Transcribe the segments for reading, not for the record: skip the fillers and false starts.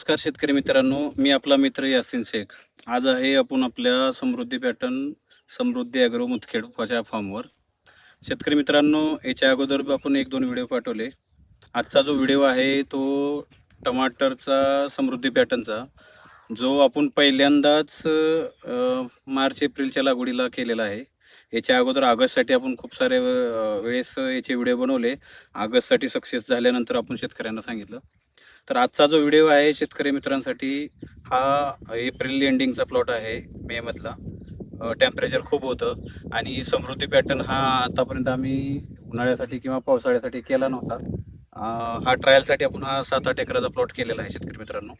नमस्कार शेतकरी मित्रांनो, मी आपला मित्र यासिन शेख. आज आहे आपण आपल्या समृद्धी पॅटर्न समृद्धी ॲग्रो मुदखेडच्या फार्मवर. शेतकरी मित्रांनो, याच्या अगोदर आपण एक दोन व्हिडिओ पाठवले. आजचा जो व्हिडिओ आहे तो टमाटरचा समृद्धी पॅटर्नचा, जो आपण पहिल्यांदाच मार्च एप्रिलच्या लागवडीला केलेला आहे. याच्या अगोदर ऑगस्टसाठी आपण खूप सारे वेळेस याचे व्हिडिओ बनवले. ऑगस्टसाठी सक्सेस झाल्यानंतर आपण शेतकऱ्यांना सांगितलं. तर आजचा जो व्हिडिओ आहे शेतकरी मित्रांसाठी, हा एप्रिल एंडिंगचा प्लॉट आहे, मे मधला. टेम्परेचर खूप होतं आणि समृद्धी पॅटर्न हा आतापर्यंत आम्ही उन्हाळ्यासाठी किंवा पावसाळ्यासाठी केला नव्हता. हा ट्रायलसाठी आपण हा 7-8 एकराचा प्लॉट केलेला आहे शेतकरी मित्रांनो.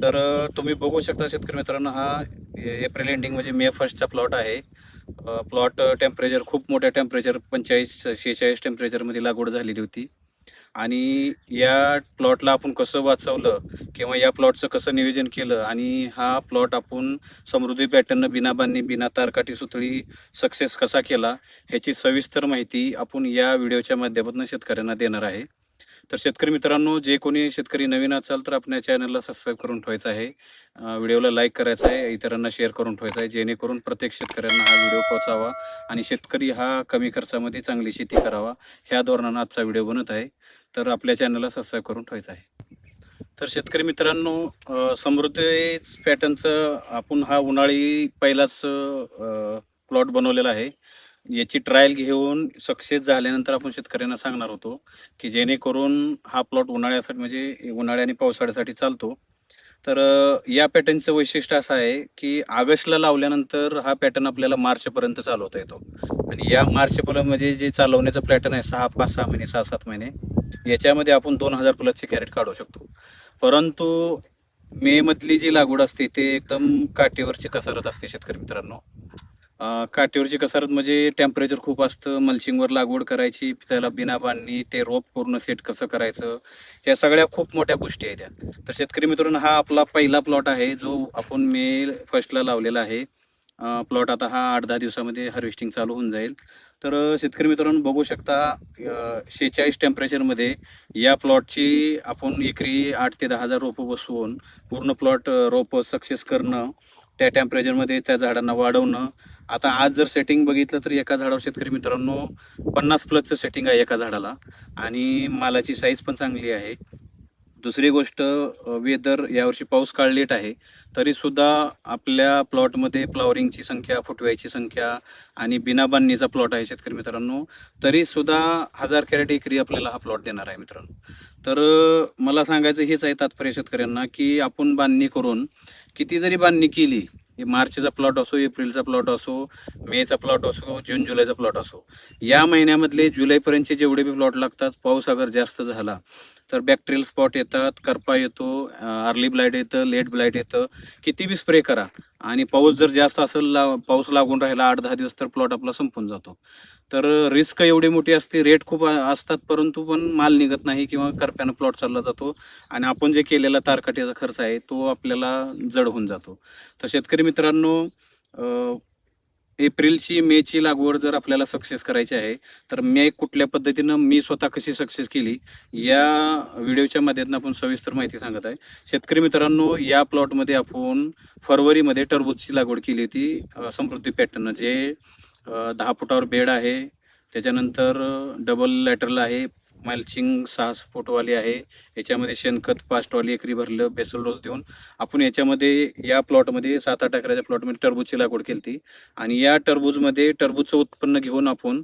तर तुम्ही बघू शकता शेतकरी मित्रांनो, हा एप्रिल एंडिंग म्हणजे मे फर्स्टचा प्लॉट आहे. प्लॉट टेम्परेचर खूप मोठ्या टेम्परेचर 45-46 टेम्परेचरमध्ये लागवड झालेली होती. आणि या प्लॉटला आपण कसं वाचवलं किंवा या प्लॉटचं कसं नियोजन केलं आणि हा प्लॉट आपण समृद्धी पॅटर्न बिना बांधणी बिना तारकाठी सुतळी सक्सेस कसा केला, ह्याची सविस्तर माहिती आपण या व्हिडिओच्या माध्यमातून शेतकऱ्यांना देणार आहे. तर शेतकरी मित्रांनो, जे कोणी शेतकरी नवीन असाल तर आपल्या चॅनलला सबस्क्राईब करून ठेवायचं आहे, व्हिडिओला लाईक करायचं आहे, इतरांना शेअर करून ठेवायचं आहे, जेणेकरून प्रत्येक शेतकऱ्यांना हा व्हिडिओ पोहोचावा आणि शेतकरी हा कमी खर्चामध्ये चांगली शेती करावा, ह्या धोरणानं आजचा व्हिडिओ बनत आहे. तर आपल्या चॅनलला सबस्क्राईब करून ठेवायचं आहे. तर शेतकरी मित्रांनो, समृद्धी पॅटर्नचं आपण हा उन्हाळी पहिलाच प्लॉट बनवलेला आहे. याची ट्रायल घेऊन सक्सेस झाल्यानंतर आपण शेतकऱ्यांना सांगणार होतो की जेणेकरून हा प्लॉट उन्हाळ्यासाठी म्हणजे उन्हाळ्या आणि पावसाळ्यासाठी चालतो. तर या पॅटर्नचं वैशिष्ट्य असं आहे की ऑगस्टला लावल्यानंतर हा पॅटर्न आपल्याला मार्चपर्यंत चालवता येतो. आणि या मार्चपर्यंत म्हणजे जे चालवण्याचा पॅटर्न आहे 5-6 महिने 6-7 महिने, याच्यामध्ये आपण 2000 प्लसचे कॅरेट काढू शकतो. परंतु मे मधली जी लागवड असते ते एकदम काठीवरची कसरत असते शेतकरी मित्रांनो. काठीवरची कसरत म्हणजे टेम्परेचर खूप असतं, मल्चिंगवर लागवड करायची, त्याला बिना बांधणी ते रोप पूर्ण सेट कसं करायचं, या सगळ्या खूप मोठ्या गोष्टी आहेत त्या. तर शेतकरी मित्रांनो, हा आपला पहिला प्लॉट आहे जो आपण मे फर्स्टला लावलेला आहे. प्लॉट आता हा 8-10 दिवसामध्ये हार्वेस्टिंग चालू होऊन जाईल. तर शेतकरी मित्रांनो बघू शकता, 46 टेम्परेचरमध्ये या प्लॉटची आपण एकरी 8 ते 10 हजार रोपं बसवून पूर्ण प्लॉट रोपं सक्सेस करणं, त्या टेम्परेचरमध्ये त्या झाडांना वाढवणं. आता आज जर सेटिंग बघितलं तर एका झाडावर शेतकरी मित्रांनो 50 प्लसचं सेटिंग आहे एका झाडाला आणि मालाची साईज पण चांगली आहे. दुसरी गोष्ट, वेदर यावर्षी पाऊस काळ लेट आहे, तरीसुद्धा आपल्या प्लॉटमध्ये फ्लॉवरिंगची संख्या, फुटव्याची संख्या आणि बिना बांधणीचा प्लॉट आहे शेतकरी मित्रांनो, तरीसुद्धा 1000 कॅरेट एकरी आपल्याला हा प्लॉट देणार आहे मित्रांनो. तर मला सांगायचं हेच आहे तात्पर्य शेतकऱ्यांना की आपण बांधणी करून किती जरी बांधणी केली, मार्चचा प्लॉट असो, एप्रिलचा प्लॉट असो, मेचा प्लॉट असो, जून जुलैचा प्लॉट असो, या महिन्यामधले जुलैपर्यंतचे जेवढे बी प्लॉट लागतात, पाऊस अगर जास्त झाला तर बॅक्टेरियल स्पॉट येतात, करपा येतो, अर्ली ब्लाइट येतं, लेट ब्लाइट येतं. किती बी स्प्रे करा आणि पाऊस जर जास्त असेल, पाऊस लागून राहिला 8-10 दिवस, तर प्लॉट आपला संपून जातो. तर रिस्क एवढी मोठी असते, रेट खूप असतात, परंतु पण माल निघत नाही किंवा करप्यानं प्लॉट चालला जातो आणि आपण जे केलेला तारकाठीचा खर्च आहे तो आपल्याला जड होऊन जातो. तर शेतकरी मित्रांनो, एप्रिलची मेची लागवड जर आपल्याला सक्सेस करायची आहे तर मे कुठल्या पद्धतीनं मी स्वतः कशी सक्सेस केली या व्हिडिओच्या माध्यमातून आपण सविस्तर माहिती सांगत आहे. शेतकरी मित्रांनो, या प्लॉटमध्ये आपण फरवरीमध्ये टरबूजची लागवड केली होती समृद्धी पॅटर्न, जे 10 फुटावर बेड आहे, त्याच्यानंतर डबल लॅटरल आहे, मल्चिंग 6 फूटवाली आहे, याच्यामध्ये शेणखत 5 ट्रॉली एकरी भरलं बेसल डोस देऊन आपण याच्यामध्ये या प्लॉटमध्ये 7-8 एकराच्या प्लॉटमध्ये टरबूजची लागवड केली होती. आणि या टरबूजमध्ये टरबूजचं उत्पन्न घेऊन आपण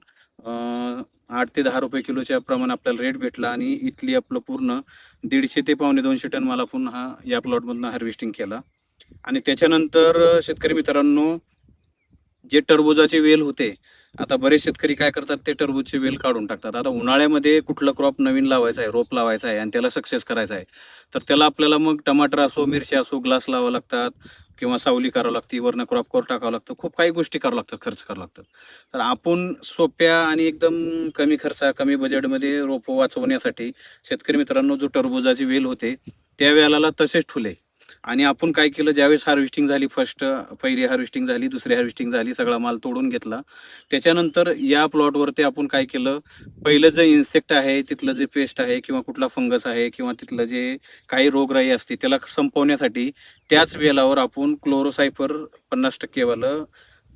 8 ते 10 रुपये किलोच्या प्रमाणे आपल्याला रेट भेटला आणि इथली आपलं पूर्ण 150 ते 250 टन माल आपण हा या प्लॉटमधून हार्वेस्टिंग केला. आणि त्याच्यानंतर शेतकरी मित्रांनो, जे टरबुजाचे वेल होते, आता बरेच शेतकरी काय करतात, ते टरबूजचे वेल काढून टाकतात. आता उन्हाळ्यामध्ये कुठलं क्रॉप नवीन लावायचा आहे, रोप लावायचा आहे आणि त्याला सक्सेस करायचा आहे, तर त्याला आपल्याला मग टमाटर असो, मिरची असो, ग्लास लावावं लागतात किंवा सावली करावं लागते, वरनं क्रॉप कोर टाकावं लागतं, खूप काही गोष्टी करावं लागतात, खर्च करावं लागतात. तर आपण सोप्या आणि एकदम कमी खर्चा कमी बजेटमध्ये रोपं वाचवण्यासाठी शेतकरी मित्रांनो, जो टरबुजाचे वेल होते त्या वेलाला तसेच ठुले आणि आपण काय केलं, ज्यावेळेस हार्वेस्टिंग झाली, पहिली हार्वेस्टिंग झाली, दुसरी हार्वेस्टिंग झाली, सगळा माल तोडून घेतला. त्याच्यानंतर या प्लॉटवरती आपण काय केलं, पहिलं जे इन्सेक्ट आहे, तिथलं जे पेस्ट आहे किंवा कुठला फंगस आहे किंवा तिथलं जे काही रोगराई असते त्याला संपवण्यासाठी त्याच वेलावर आपण क्लोरोसायफर 50% वालं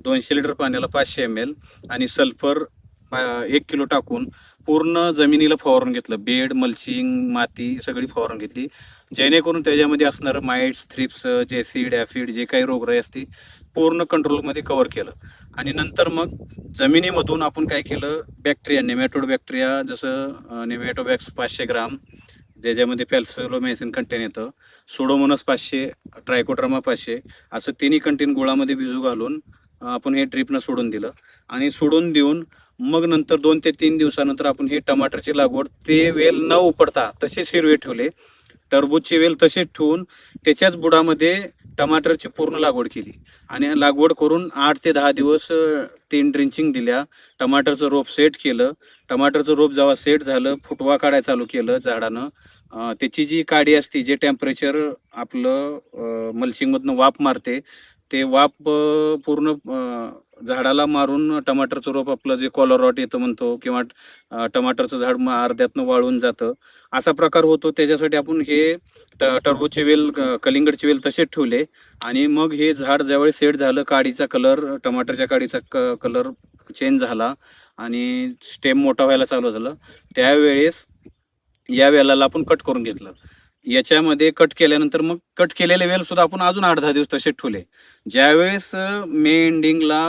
200 लिटर पाण्याला 500 ml आणि सल्फर 1 किलो टाकून पूर्ण जमिनीला फवारून घेतलं. बेड, मल्चिंग, माती सगळी फवारून घेतली, जेणेकरून त्याच्यामध्ये असणारं माइट्स, थ्रिप्स, जेसिड, ॲफिड जे काही रोगराई असते पूर्ण कंट्रोलमध्ये कव्हर केलं. आणि नंतर मग जमिनीमधून आपण काय केलं, बॅक्टेरिया, नेमॅटोड बॅक्टेरिया, जसं नेमॅटोबॅक्स 500 ग्राम, ज्याच्यामध्ये पॅल्सोलोमेसिन कंटेन येतं, सुडोमोनस 500, ट्रायकोड्रामा 500, असं तिन्ही कंटेन गुळामध्ये भिजू घालून आपण हे ड्रीपनं सोडून दिलं. आणि सोडून देऊन मग नंतर 2 ते 3 दिवसानंतर आपण हे टमाटरची लागवड ते वेल न उपडता तसेच हिरवे ठेवले. टरबूजची वेल तसेच ठेवून त्याच्याच बुडामध्ये टमाटरची पूर्ण लागवड केली. आणि लागवड करून 8 ते 10 दिवस 3 ड्रिंचिंग दिल्या. टमाटरचं रोप सेट केलं. टमाटरचं रोप जेव्हा सेट झालं, फुटवा काढायला चालू केलं झाडानं. त्याची जी काडी असते, जे टेम्परेचर आपलं मल्चिंगमधनं वाफ मारते, ते वाफ पूर्ण झाडाला मारून टमाटरचं रोप आपलं जे कॉलरॉट येतं म्हणतो किंवा टमाटरचं झाड अर्ध्यातनं वाळून जातं, असा प्रकार होतो. त्याच्यासाठी आपण हे टरबूजचे वेल, कलिंगडचे वेल तसेच ठेवले. आणि मग हे झाड ज्यावेळी सेट झालं, काडीचा कलर, टमाटरच्या काडीचा कलर चेंज झाला आणि स्टेम मोठा व्हायला चालू झालं, त्यावेळेस या वेलाला आपण कट करून घेतलं. याच्यामध्ये कट केल्यानंतर मग कट केलेले वेल सुद्धा आपण अजून 8-10 दिवस तसेच ठेवले. ज्यावेळेस मे एंडिंगला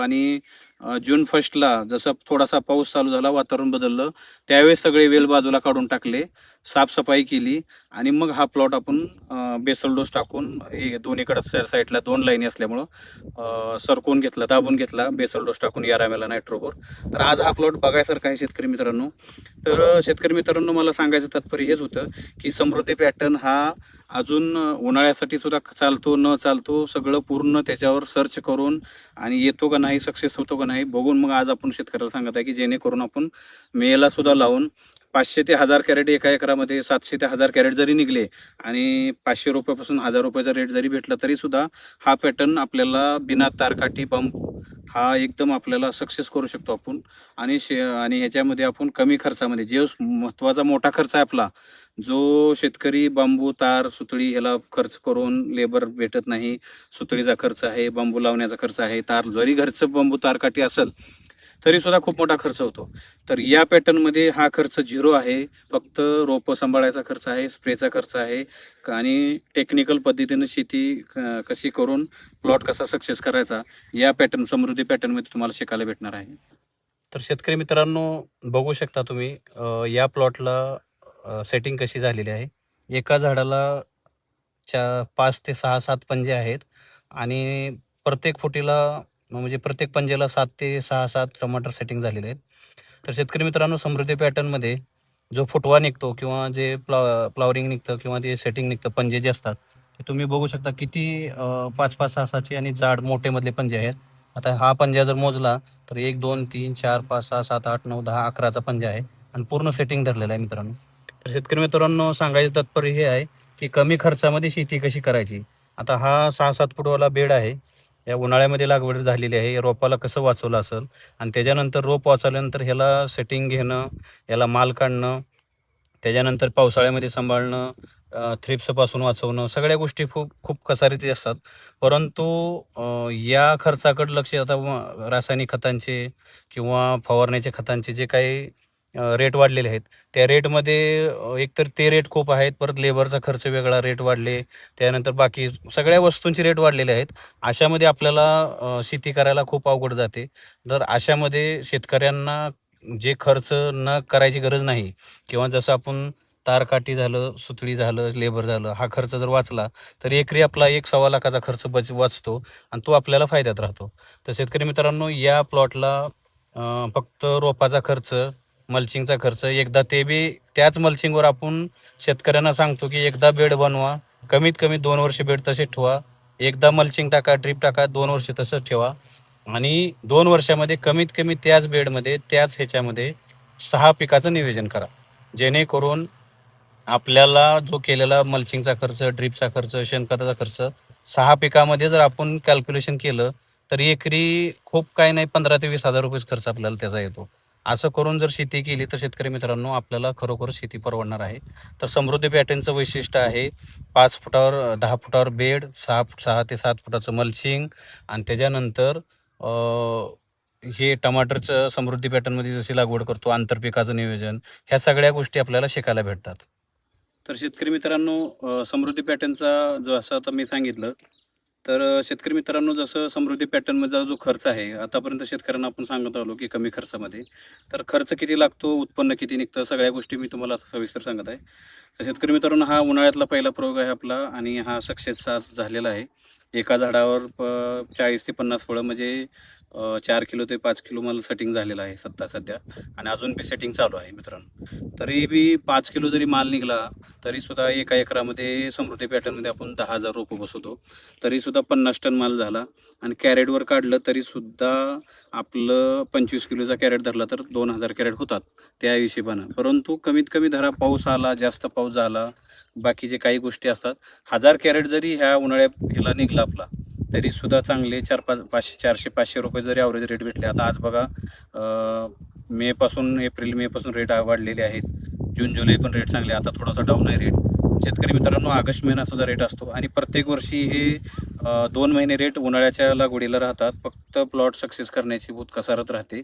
आणि जून फर्स्टला जसं थोडासा पाऊस चालू झाला, वातावरण बदललं, त्यावेळेस सगळे वेल बाजूला काढून टाकले, साफसफाई केली. आणि मग हा प्लॉट आपण बेसल डोस टाकून, दोन्हीकडे साईडला 2 लाईनी असल्यामुळं सरकवून घेतला, दाबून घेतला, बेसल डोस टाकून यारामेला नायट्रोबोर. तर आज हा प्लॉट बघायसारखा आहे शेतकरी मित्रांनो. तर शेतकरी मित्रांनो, मला सांगायचं तात्पर्य हेच होतं की समृद्धी पॅटर्न हा अजून उन्हाळ्यासाठी सुद्धा चालतो न चालतो सगळं पूर्ण त्याच्यावर सर्च करून आणि येतो का नाही, सक्सेस होतो का नाही बघून मग आज आपण शेतकऱ्याला सांगत आहे की जेणेकरून आपण मेला सुद्धा लावून 500 ते 1000 कॅरेट एका एकरामध्ये, 700 ते 1000 कॅरेट जरी निघले आणि 500 रुपयापासून 1000 रुपयाचा रेट जरी भेटला तरी सुद्धा हा पॅटर्न आपल्याला बिना तारकाठी बांबू हा एकदम आपल्याला सक्सेस करू शकतो आपण. आणि ह्याच्यामध्ये आपण कमी खर्चामध्ये, जे महत्त्वाचा मोठा खर्च आहे आपला, जो शेतकरी बांबू, तार, सुतळी ह्याला खर्च करून लेबर भेटत नाही, सुतळीचा खर्च आहे, बांबू लावण्याचा खर्च आहे, तार जरी घरचं बांबू तारकाठी असेल तरी सुद्धा खूप मोठा खर्च होतो. तर या पॅटर्नमध्ये हा खर्च 0 आहे. फक्त रोपं सांभाळायचा खर्च आहे, स्प्रेचा खर्च आहे आणि टेक्निकल पद्धतीनं शेती कशी करून प्लॉट कसा सक्सेस करायचा, या पॅटर्न, समृद्धी पॅटर्नमध्ये तुम्हाला शिकायला भेटणार आहे. तर शेतकरी मित्रांनो, बघू शकता तुम्ही या प्लॉटला सेटिंग कशी झालेली आहे. एका झाडाला 5 ते 6-7 पंजे आहेत आणि प्रत्येक फुटीला, म्हणजे प्रत्येक पंजेला 7 ते 6-7 टमाटर सेटिंग झालेले आहेत. तर शेतकरी मित्रांनो, समृद्धी पॅटर्नमध्ये जो फुटवा निघतो किंवा जे फ्लॉवरिंग निघतं किंवा ते सेटिंग निघतं, पंजे जे असतात ते तुम्ही बघू शकता किती 5-5, 6-6चे आणि जाड मोठेमधले पंजे आहेत. आता हा पंजा जर मोजला तर 1, 2, 3, 4, 5, 6, 7, 8, 9, 10, 11चा पंजा आहे आणि पूर्ण सेटिंग धरलेला आहे मित्रांनो. तर शेतकरी मित्रांनो, सांगायचं तात्पर्य हे आहे की कमी खर्चामध्ये शेती कशी करायची. आता हा 6-7 फुटवाला बेड आहे, या उन्हाळ्यामध्ये लागवड झालेली आहे. रोपाला कसं वाचवलं असेल आणि त्याच्यानंतर रोप वाचवल्यानंतर ह्याला सेटिंग घेणं, याला माल काढणं, त्याच्यानंतर पावसाळ्यामध्ये सांभाळणं, थ्रिप्सपासून वाचवणं, सगळ्या गोष्टी खूप खूप कसारीती असतात. परंतु या खर्चाकडे लक्ष, आता रासायनिक खतांचे किंवा फवारण्याच्या खतांचे जे काही रेट वाढलेले आहेत, त्या रेटमध्ये एकतर ते रेट खूप आहेत, परत लेबरचा खर्च वेगळा, रेट वाढले, त्यानंतर बाकी सगळ्या वस्तूंचे रेट वाढलेले आहेत. अशामध्ये आपल्याला शेती करायला खूप अवघड जाते. तर अशामध्ये शेतकऱ्यांना जे खर्च न करायची गरज नाही, किंवा जसं आपण तारकाठी झालं, सुतळी झालं, लेबर झालं, हा खर्च जर वाचला तर एकरी आपला 1-1.25 लाखाचा खर्च वाचतो आणि तो आपल्याला फायद्यात राहतो. तर शेतकरी मित्रांनो, या प्लॉटला फक्त रोपाचा खर्च, मल्चिंगचा खर्च, एकदा ते बी त्याच मल्चिंगवर आपण शेतकऱ्यांना सांगतो की एकदा बेड बनवा, कमीत कमी 2 वर्ष बेड तसेच ठेवा, एकदा मल्चिंग टाका, ड्रीप टाका, 2 वर्ष तसंच ठेवा आणि 2 वर्षामध्ये कमीत कमी त्याच बेडमध्ये, त्याच ह्याच्यामध्ये 6 पिकाचं नियोजन करा, जेणेकरून आपल्याला जो केलेला मल्चिंगचा खर्च, ड्रीपचा खर्च, शेणखताचा खर्च 6 पिकामध्ये जर आपण कॅल्क्युलेशन केलं तर एकरी खूप काही नाही 15 ते 20 हजार रुपये खर्च आपल्याला त्याचा येतो. असं करून जर शेती केली तर शेतकरी मित्रांनो आपल्याला खरोखर शेती परवडणार आहे. तर समृद्धी पॅटर्नचं वैशिष्ट्य आहे 5 फुटावर 10 फुटावर बेड, 6 ते 7 फुटाचं मल्चिंग आणि त्याच्यानंतर हे टमाटरचं समृद्धी पॅटर्नमध्ये जशी लागवड करतो, आंतरपिकाचं नियोजन, ह्या सगळ्या गोष्टी आपल्याला शिकायला भेटतात. तर शेतकरी मित्रांनो समृद्धी पॅटर्नचा जो असं आता मी सांगितलं तर शेतकरी मित्रांनो जसं समृद्धी पॅटर्नमधला जो खर्च आहे आतापर्यंत शेतकऱ्यांना आपण सांगत आलो की कमी खर्चामध्ये तर खर्च किती लागतो उत्पन्न किती निघतं सगळ्या गोष्टी मी तुम्हाला सविस्तर सांगत आहे. तर शेतकरी मित्रांनो हा उन्हाळ्यातला पहिला प्रयोग आहे आपला आणि हा सक्सेस झालेला आहे. एका झाडावर 40 ते 50 फळं म्हणजे 4 किलो ते 5 किलो मला सेटिंग झालेलं आहे सध्या आणि अजून बी सेटिंग चालू आहे मित्रांनो. तरी बी 5 किलो जरी माल निघाला तरी सुद्धा एका एकरामध्ये समृद्धी पॅटर्नमध्ये आपण 10,000 रोपं बसवतो तरी सुद्धा 50 टन माल झाला आणि कॅरेटवर काढलं तरी सुद्धा आपलं 25 किलोचा कॅरेट धरला तर 2,000 कॅरेट होतात त्या हिशोबानं. परंतु कमीत कमी धरा पाऊस आला जास्त पाऊस झाला बाकीचे काही गोष्टी असतात 1,000 कॅरेट जरी ह्या उन्हाळ्यात ह्याला निघला आपला तरी सुद्धा चांगले 400-500 रुपये जरी ॲव्हरेज रेट भेटले. आता आज बघा एप्रिल मे पासून रेट वाढलेले आहेत. जून जुलै पण रेट चांगले आता थोडासा डाऊन आहे रेट. शेतकरी मित्रांनो ऑगस्ट महिना सुद्धा रेट असतो आणि प्रत्येक वर्षी हे 2 महिने रेट उन्हाळ्याच्या लागवडीला राहतात. फक्त प्लॉट सक्सेस करण्याची बहुत कसरत राहते.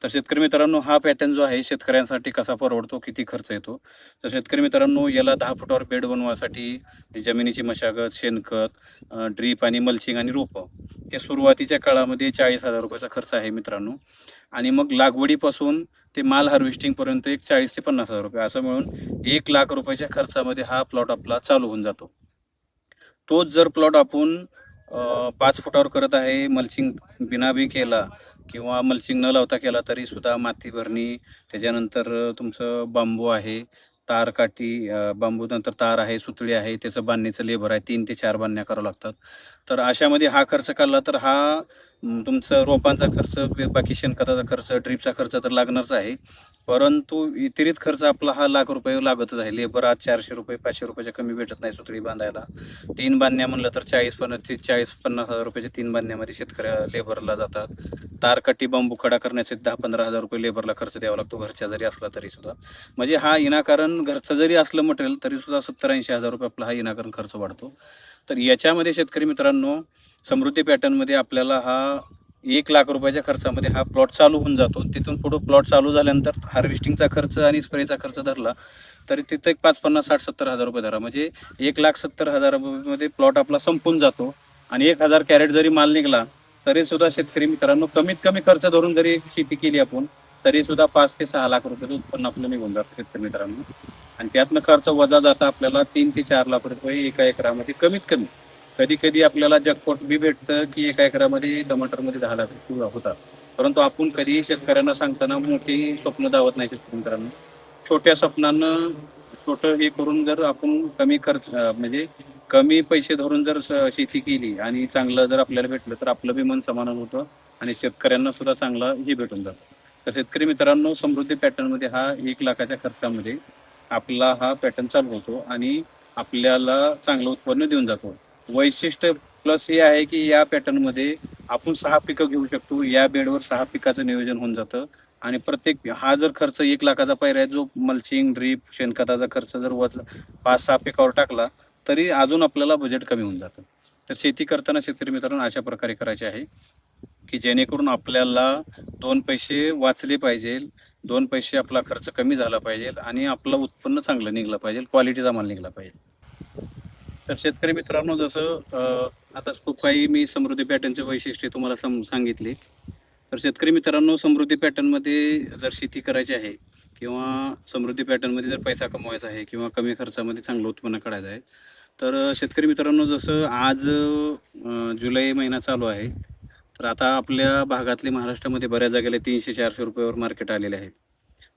तर शेतकरी मित्रांनो हा पॅटर्न जो आहे शेतकऱ्यांसाठी कसा परवडतो किती खर्च येतो तर शेतकरी मित्रांनो याला 10 फुटावर बेड बनवायसाठी जमिनीची मशागत शेणखत ड्रीप आणि मल्चिंग आणि रोपं हे सुरुवातीच्या काळामध्ये 40,000 रुपयाचा खर्च आहे मित्रांनो. आणि मग लागवडीपासून ते माल हार्वेस्टिंगपर्यंत एक 40 ते 50,000 रुपये असं मिळून 1,00,000 रुपयाच्या खर्चामध्ये हा प्लॉट आपला चालू होऊन जातो. तोच जर प्लॉट आपण 5 फुटावर करत आहे मल्चिंग बिना बी केला किंवा मल्चिंग न लावता केला तरी सुद्धा माती भरणी त्याच्यानंतर तुमचं बांबू आहे तारकाठी बांबू नंतर तार आहे सुतळी आहे त्याचं बांधणीचं लेबर आहे 3 ते 4 बांधण्या करावं लागतात. तर अशामध्ये हा खर्च काढला तर हा तुमचा रोपांचा खर्च बाकी शेणखताचा खर्च ड्रीपचा खर्च तर लागणारच आहे. परंतु इतरित खर्च आपला हा 1,00,000 रुपये लागतच आहे. लेबर आज 400 रुपये 500 रुपयाच्या कमी भेटत नाही सुतळी बांधायला. 3 बांधण्या म्हणलं तर 40-50 हजार रुपयाच्या 3 बांधण्यामध्ये शेतकऱ्या लेबरला जातात. तारकटी बांबू खडा करण्याचे 10-15 हजार रुपये लेबरला खर्च द्यावा लागतो घरच्या जरी असला तरी सुद्धा. म्हणजे हा विनाकारण घरचं जरी असलं मटेरियल तरी सुद्धा 70-80 हजार रुपये आपला हा विनाकारण खर्च वाढतो. तर याच्यामध्ये शेतकरी मित्रांनो समृद्धी पॅटर्नमध्ये आपल्याला हा 1,00,000 रुपयाच्या खर्चामध्ये हा प्लॉट चालू होऊन जातो. तिथून पुढं प्लॉट चालू झाल्यानंतर हार्वेस्टिंगचा खर्च आणि स्प्रेचा खर्च धरला तरी तिथं एक 5, 50, 60, 70 हजार रुपये धरा म्हणजे 1,70,000 रुपयामध्ये प्लॉट आपला संपून जातो. आणि 1,000 कॅरेट जरी माल निघाला तरी सुद्धा शेतकरी मित्रांनो कमीत कमी खर्च धरून जरी शेती केली आपण तरी सुद्धा 5 ते 6 लाख रुपये उत्पन्न आपलं निघून जातं शेतकरी मित्रांनो. आणि त्यातनं खर्च वजा जाता आपल्याला 3 ते 4 लाख रुपये एका एकरामध्ये कमीत कमी. कधी कधी आपल्याला जॅकपॉट बी भेटतं की एका एकरामध्ये टमाटरमध्ये 10 लाख रुपये होतात. परंतु आपण कधीही शेतकऱ्यांना सांगताना मोठी स्वप्न दावत नाही शेतकरी मित्रांनो. छोट्या स्वप्नानं छोटं हे करून जर आपण कमी खर्च म्हणजे कमी पैसे धरून जर शेती केली आणि चांगलं जर आपल्याला भेटलं तर आपलं बी मन समाधान होतं आणि शेतकऱ्यांना सुद्धा चांगला हे भेटून जातं. तर शेतकरी मित्रांनो समृद्धी पॅटर्नमध्ये हा 1,00,000च्या खर्चामध्ये आपला हा पॅटर्न चालू होतो आणि आपल्याला चांगलं उत्पन्न देऊन जातो. वैशिष्ट्य प्लस हे आहे की या पॅटर्नमध्ये आपण 6 पिकं घेऊ शकतो. या बेडवर 6 पिकाचं नियोजन होऊन जातं आणि प्रत्येक हा जर खर्च 1,00,000चा पाहिजे आहे जो मल्चिंग ड्रीप शेणखताचा खर्च जर 5-6 पिकावर टाकला तरी अजून आपल्याला बजेट कमी होऊन जातं. तर शेती करताना शेतकरी मित्रांनो अशा प्रकारे करायचे आहे की जेणेकरून आपल्याला 2 पैसे वाचले पाहिजे 2 पैसे आपला खर्च कमी झाला पाहिजे आणि आपलं उत्पन्न चांगलं निघलं पाहिजे क्वालिटीचा माल निघला पाहिजे. तर शेतकरी मित्रांनो जसं आता खूप काही मी समृद्धी पॅटर्नचे वैशिष्ट्ये तुम्हाला सांगितले. तर शेतकरी मित्रांनो समृद्धी पॅटर्नमध्ये जर शेती करायची आहे किंवा समृद्धी पॅटर्नमध्ये जर पैसा कमवायचा आहे किंवा कमी खर्चामध्ये चांगलं उत्पन्न काढायचं आहे तर शेतकरी मित्रांनो जसं आज जुलै महिना चालू आहे तर आता आपल्या भागातले महाराष्ट्रामध्ये बऱ्याच जागेला 300-400 रुपयावर मार्केट आलेले आहे.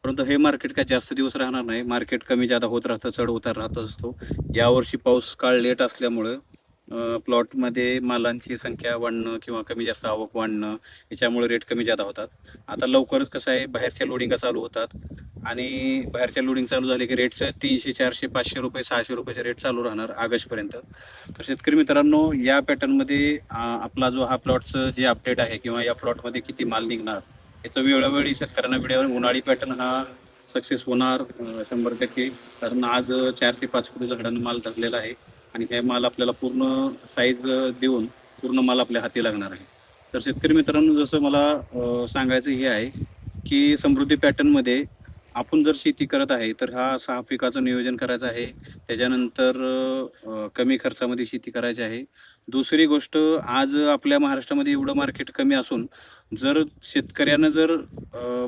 परंतु हे मार्केट काय जास्त दिवस राहणार नाही. मार्केट कमी जादा होत राहतं चढ उतार राहत असतो. यावर्षी पाऊस काळ लेट असल्यामुळं प्लॉटमध्ये मालांची संख्या वाढणं किंवा कमी जास्त आवक वाढणं याच्यामुळे रेट कमी जादा होतात. आता लवकरच कसं आहे, बाहेरच्या लोडिंगा चालू होतात आणि बाहेरच्या लोडिंग चालू झाले की रेटचं 300, 400, 500 रुपये, 600 रुपयाचे रेट चालू राहणार ऑगस्टपर्यंत. तर शेतकरी मित्रांनो, या पॅटर्नमध्ये आपला जो हा प्लॉटचं जे अपडेट आहे किंवा या प्लॉटमध्ये किती माल निघणार याचं वेळोवेळी शेतकऱ्यांना व्हिडिओवर, उन्हाळी पॅटर्न हा सक्सेस होणार 100%. कारण आज 4 ते 5 किलो झाडांना माल धरलेला आहे आणि हे माल आपल्याला पूर्ण साईज देऊन पूर्ण माल आपल्या हाती लागणार आहे. तर शेतकरी मित्रांनो, जसं मला सांगायचं हे आहे की समृद्धी पॅटर्नमध्ये आपण जर शेती करत आहे तर हा 6 पिकाचं नियोजन करायचं आहे. त्याच्यानंतर कमी खर्चामध्ये शेती करायची आहे. दुसरी गोष्ट, आज आपल्या महाराष्ट्रामध्ये एवढं मार्केट कमी असून जर शेतकऱ्यानं जर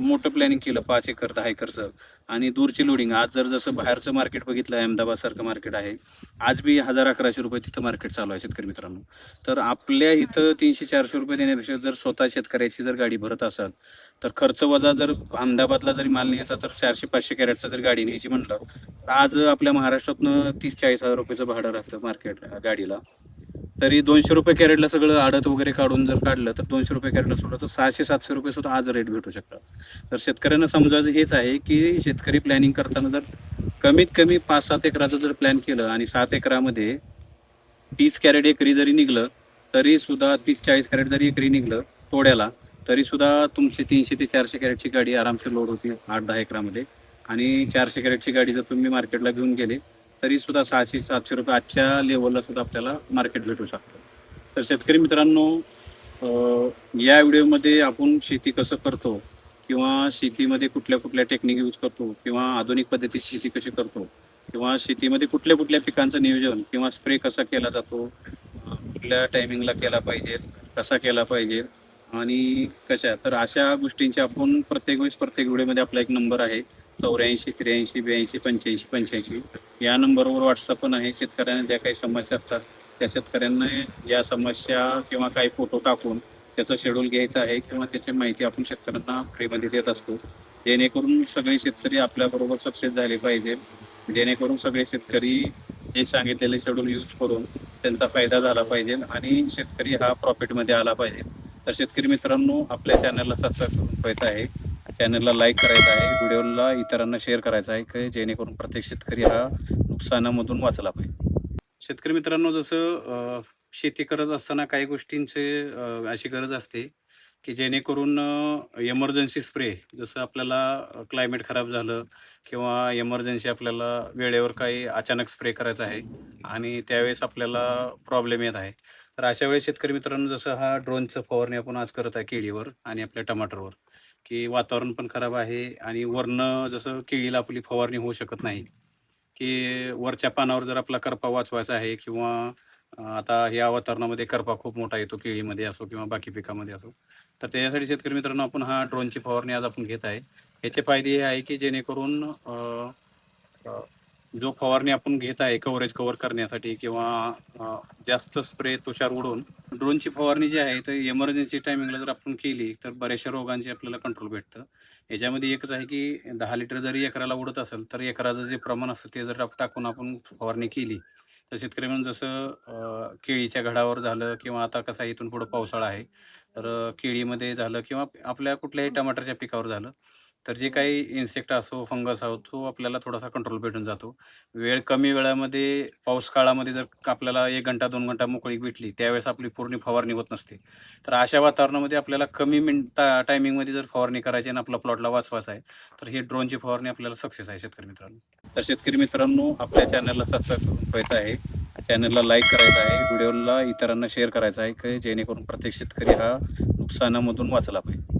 मोठं प्लॅनिंग केलं 5 एकर 10 एकरचं आणि दूरची लोडिंग, आज जर जसं बाहेरचं मार्केट बघितलं, अहमदाबाद सारखं मार्केट आहे, आज बी 1000-1100 रुपये तिथं मार्केट चालू आहे शेतकरी मित्रांनो. तर आपल्या इथं 300-400 रुपये देण्यापेक्षा जर स्वतः शेतकऱ्याची जर गाडी भरत असाल तर खर्च वजा, जर अहमदाबादला जरी माल न्यायचा तर 400-500 कॅरेटचा जर गाडी न्यायची म्हणलं तर आज आपल्या महाराष्ट्रातनं 30-40 हजार रुपयाचं भाडं राहतं मार्केट गाडीला. तरी 200 रुपये कॅरेटला सगळं आडत वगैरे काढून जर काढलं तर 200 रुपये कॅरेटला सोडलं तर 600-700 रुपये सुद्धा आज रेट भेटू शकतात. तर शेतकऱ्यांना समजायचं हेच आहे की शेतकरी प्लॅनिंग करताना जर कमीत कमी 5-7 एकराचं जर प्लॅन केलं आणि 7 एकरामध्ये 30 कॅरेट एकरी जरी निघलं तरी सुद्धा, 30-40 कॅरेट जरी एकरी निघलं तोड्याला, तरी सुद्धा तुमची 300 ते 400 कॅरेटची गाडी आरामशीर लोड होती 8-10 एकरामध्ये. आणि 400 कॅरेटची गाडी जर तुम्ही मार्केटला घेऊन गेले तरी सुद्धा 600-700 रुपये आजच्या लेवलला सुद्धा आपल्याला मार्केट भेटू शकतं. तर शेतकरी मित्रांनो, या व्हिडिओमध्ये आपण शेती कसं करतो किंवा शेतीमध्ये कुठल्या कुठल्या टेक्निक यूज करतो किंवा आधुनिक पद्धतीची शेती कशी करतो किंवा शेतीमध्ये कुठल्या कुठल्या पिकांचं नियोजन किंवा स्प्रे कसा केला जातो, कुठल्या टायमिंगला केला पाहिजे, कसा केला पाहिजे आणि कशा, तर अशा गोष्टींची आपण प्रत्येक वेळेस प्रत्येक व्हिडिओमध्ये आपला एक नंबर आहे 84 83 82 85 85. या नंबरवर व्हॉट्सअप पण आहे. शेतकऱ्यांना ज्या काही समस्या असतात त्या शेतकऱ्यांना या समस्या किंवा काही फोटो टाकून त्याचं शेड्यूल घ्यायचं आहे किंवा त्याची माहिती आपण शेतकऱ्यांना फ्रीमध्ये देत असतो, जेणेकरून सगळे शेतकरी आपल्याबरोबर सक्सेस झाले पाहिजे, जेणेकरून सगळे शेतकरी जे सांगितलेले शेड्यूल यूज करून त्यांचा फायदा झाला पाहिजे आणि शेतकरी हा प्रॉफिटमध्ये आला पाहिजे. तर शेतकरी मित्रांनो, आपल्या चॅनलला सबस्क्राईब करून पाहिजे आहे, चॅनलला लाईक करायचं आहे, व्हिडिओला इतरांना शेअर करायचं आहे की जेणेकरून प्रत्येक शेतकरी हा नुकसानामधून वाचला पाहिजे. शेतकरी मित्रांनो, जसं शेती करत असताना काही गोष्टींचे अशी गरज असते की जेणेकरून एमर्जन्सी स्प्रे, जसं आपल्याला क्लायमेट खराब झालं किंवा एमर्जन्सी आपल्याला वेळेवर काही अचानक स्प्रे करायचा आहे आणि त्यावेळेस आपल्याला प्रॉब्लेम येत आहे, तर अशा वेळेस शेतकरी मित्रांनो, जसं हा ड्रोनचं फवारणी आपण आज करत आहे केळीवर आणि आपल्या टमाटरवर, की वातावरण पण खराब आहे आणि वरनं जसं केळीला आपली फवारणी होऊ शकत नाही, की वरच्या पानावर जर आपला करपा वाचवायचा आहे किंवा आता या वातावरणामध्ये करपा खूप मोठा येतो केळीमध्ये असो किंवा बाकी पिकामध्ये असो, तर त्याच्यासाठी शेतकरी मित्रांनो आपण हा ड्रोनची फवारणी आज आपण घेत आहे. याचे फायदे हे आहे की जेणेकरून अ, जो फवारणी आपण घेत आहे कव्हरेज कव्हर करण्यासाठी किंवा जास्त स्प्रे तुषार उडून, ड्रोनची फवारणी जी आहे तर इमर्जन्सी टायमिंगला जर आपण केली तर बऱ्याचशा रोगांचे आपल्याला कंट्रोल भेटतं. याच्यामध्ये एकच आहे की 10 लिटर जरी एकराला उडत असेल तर एकराचं जे प्रमाण असतं ते जर टाकून आपण फवारणी केली तर शेतकरी म्हणून, जसं केळीच्या घडावर झालं किंवा आता कसा इथून पुढं पावसाळा आहे तर केळीमध्ये झालं किंवा आपल्या कुठल्याही टमाटरच्या पिकावर झालं तर जे काही इन्सेक्ट असो, फंगस असो, तो आपल्याला थोडासा कंट्रोल भेटून जातो. कमी वेळामध्ये, पाऊस काळामध्ये जर आपल्याला 1 घंटा 2 घंटा मोकळी भेटली त्यावेळेस आपली पूर्ण फवारणी होत नसते. तर अशा वातावरणामध्ये आपल्याला कमी टायमिंगमध्ये जर फवारणी करायची आणि आपला प्लॉटला वाचवायचा आहे तर ही ड्रोनची फवारणी आपल्याला सक्सेस आहे शेतकरी मित्रांनो. तर शेतकरी मित्रांनो, आपल्या चॅनलला सबस्क्राईब करून पाहिजे आहे, चॅनलला लाईक करायचं आहे, व्हिडिओला इतरांना शेअर करायचं आहे की जेणेकरून प्रत्येक शेतकरी हा नुकसानामधून वाचला पाहिजे.